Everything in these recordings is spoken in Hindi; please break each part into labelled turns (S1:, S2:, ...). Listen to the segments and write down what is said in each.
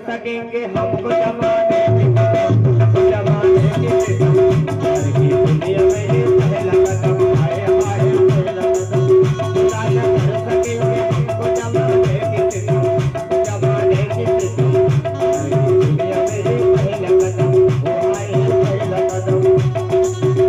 S1: सकेंगे हमको जमाने जमाने की दुनिया में ही पहला कदम आए हमारे पहला कदम खुदा न कर सकेंगे हमको जमाने की जमाने की दुनिया में ही पहला कदम वो आए पहला कदम।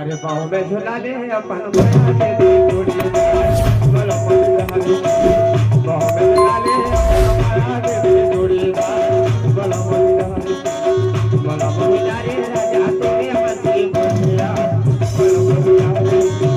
S1: अरे बाहों में झुला ले अपन बना के दे जोड़ी बोलो बाहों में झुला ले अपन बना के दे जोड़ी बोलो बोलो जारे राजा तेरे मस्ती बोलिया बोलो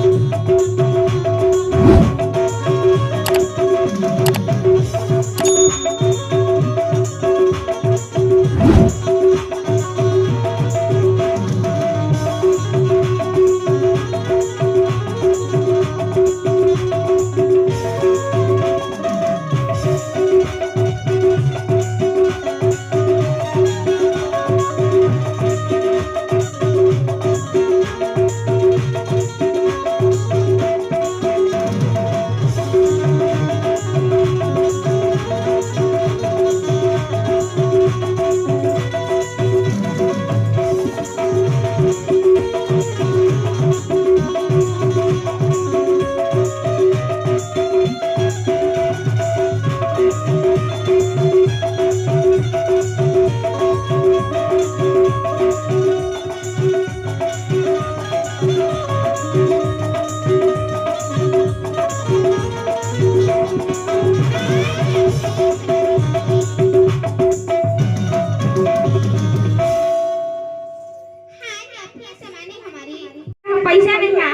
S2: पैसा नहीं है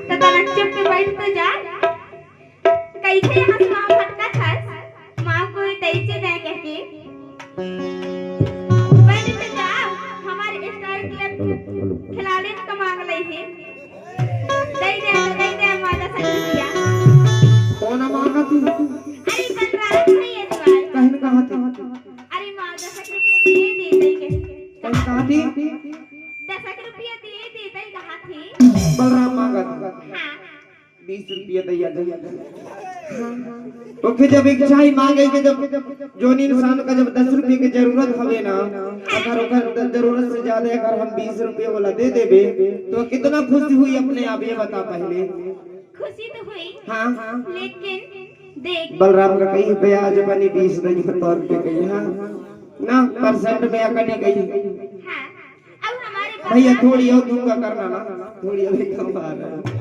S2: तो तोरा चुप के बैठ तो जा कैसे यहाँ से माँ फटका था माँ को तैसे दे कहके बैठ तो जा हमारे स्टार क्लब खिलाड़ी को मांग ली थी दे दे माता सकिया
S1: कौन मांगा थी
S2: अरे कंट्राक्ट नहीं है तुम्हारे
S1: कहीं कहाँ थी
S2: अरे माता सकिया दे के
S1: कहीं कहाँ थी
S2: 10 रुपया दे कहाँ थी
S1: बलराम मांगा था
S2: हाँ
S1: 20 रुपया दैया तो फिर जब एक चाय मांगे कि जब जोनी इंसान का जब 10 रुपये की जरूरत हवे ना अगर ओकर जरूरत से ज्यादा अगर हम 20 रुपये वाला दे देबे तो कितना खुशी हुई अपने आप ये बता पहले
S2: खुशी तो हुई
S1: हाँ
S2: लेकिन देख
S1: बलराम का कहीं ब्याज बनी 20 नहीं है तौर पे कहीं हाँ ना परसेंट में कटी गई
S2: हाँ अब हमारे
S1: भैया थोड़ी और दूंगा करना ना थोड़ी अभी कम आ रहा है